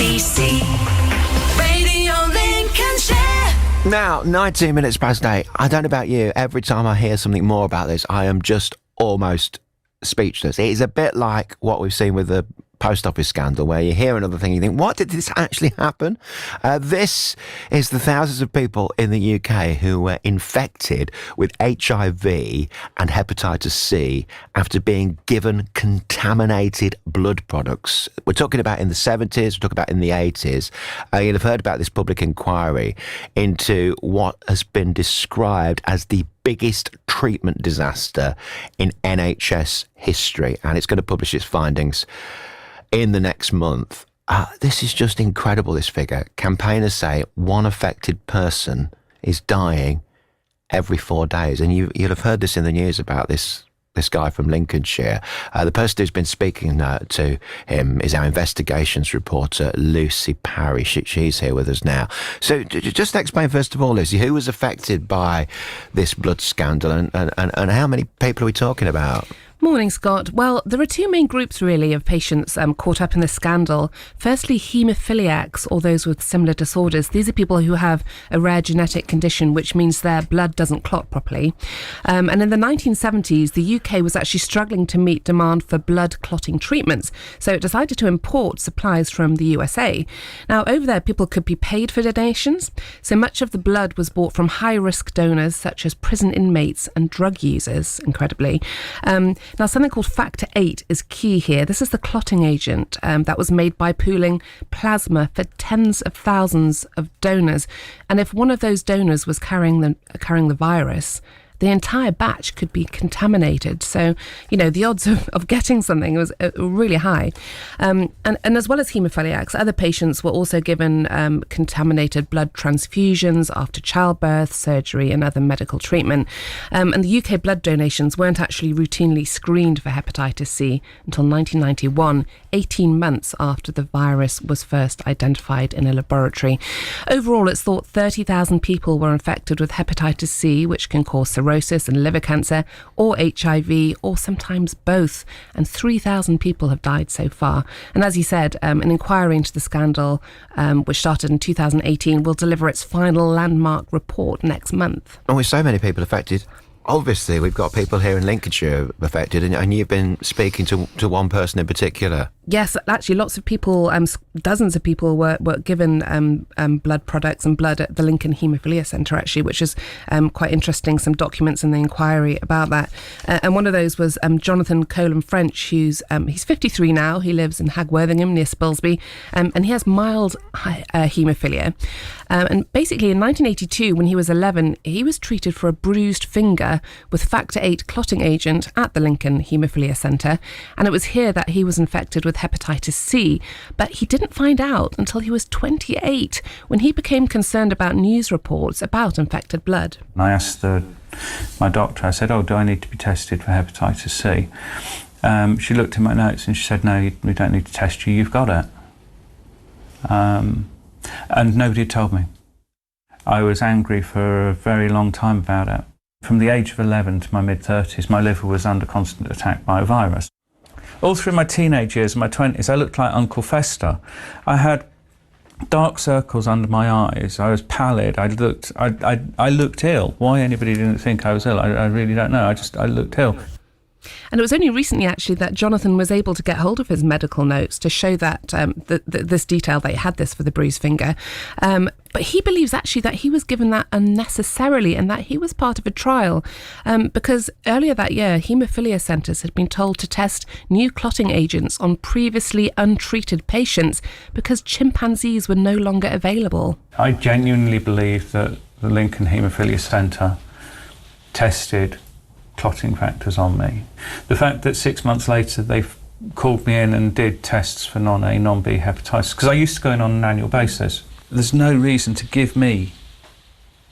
BBC Radio Lincolnshire. Now, 19 minutes past 8. I don't know about you. Every time I hear something more about this, I am just almost speechless. It is a bit like what we've seen with the post office scandal, where you hear another thing, you think, what, did this actually happen? This is the thousands of people in the UK who were infected with HIV and hepatitis C after being given contaminated blood products. We're talking about in the 70s, we're talking about in the 80s. You'll have heard about this public inquiry into what has been described as the biggest treatment disaster in NHS history, and it's going to publish its findings in the next month. This is just incredible, this figure. Campaigners say one affected person is dying every 4 days. And you'll have heard this in the news about this guy from Lincolnshire. The person who's been speaking to him is our investigations reporter, Lucy Parry. She's here with us now. So just explain, first of all, Lucy, who was affected by this blood scandal and how many people are we talking about? Morning, Scott. Well, there are two main groups, really, of patients caught up in the scandal. Firstly, haemophiliacs, or those with similar disorders. These are people who have a rare genetic condition, which means their blood doesn't clot properly. And in the 1970s, the UK was actually struggling to meet demand for blood clotting treatments, so it decided to import supplies from the USA. Now, over there, people could be paid for donations, so much of the blood was bought from high-risk donors, such as prison inmates and drug users, incredibly. Now, something called Factor VIII is key here. This is the clotting agent that was made by pooling plasma for tens of thousands of donors. And if one of those donors was carrying the virus, the entire batch could be contaminated. So, the odds of getting something was really high. And as well as haemophiliacs, other patients were also given contaminated blood transfusions after childbirth, surgery and other medical treatment. And the UK blood donations weren't actually routinely screened for hepatitis C until 1991, 18 months after the virus was first identified in a laboratory. Overall, it's thought 30,000 people were infected with hepatitis C, which can cause cirrhosis and liver cancer, or HIV, or sometimes both. And 3,000 people have died so far. And as you said, an inquiry into the scandal, which started in 2018, will deliver its final landmark report next month. And with so many people affected, obviously we've got people here in Lincolnshire affected, and you've been speaking to one person in particular. Yes, actually lots of people, dozens of people were given blood products and blood at the Lincoln Haemophilia Centre, actually, which is quite interesting, some documents in the inquiry about that. And one of those was Jonathan Colin French, he's 53 now. He lives in Hagworthingham near Spilsby, and he has mild haemophilia. And basically in 1982, when he was 11, he was treated for a bruised finger with Factor VIII clotting agent at the Lincoln Haemophilia Centre. And it was here that he was infected with hepatitis C, but he didn't find out until he was 28, when he became concerned about news reports about infected blood. I asked my doctor, I said, do I need to be tested for hepatitis C? She looked at my notes and she said, no, we don't need to test you, you've got it. And nobody had told me. I was angry for a very long time about it. From the age of 11 to my mid-30s, my liver was under constant attack by a virus. All through my teenage years and my 20s, I looked like Uncle Fester. I had dark circles under my eyes. I was pallid. I looked ill. Why anybody didn't think I was ill, I really don't know. I looked ill. And it was only recently, actually, that Jonathan was able to get hold of his medical notes to show that this detail, that he had this for the bruised finger. But he believes, actually, that he was given that unnecessarily and that he was part of a trial. Because earlier that year, haemophilia centres had been told to test new clotting agents on previously untreated patients because chimpanzees were no longer available. I genuinely believe that the Lincoln Haemophilia Centre tested clotting factors on me. The fact that 6 months later they called me in and did tests for non-A, non-B hepatitis, because I used to go in on an annual basis. There's no reason to give me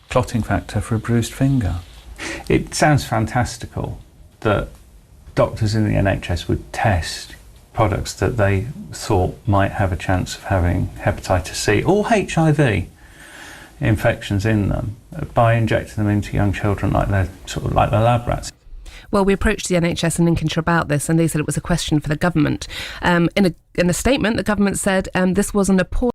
clotting factor for a bruised finger. It sounds fantastical that doctors in the NHS would test products that they thought might have a chance of having hepatitis C or HIV infections in them by injecting them into young children like they're lab rats. Well, we approached the NHS in Lincolnshire about this, and they said it was a question for the government. In a statement, the government said this was an appalling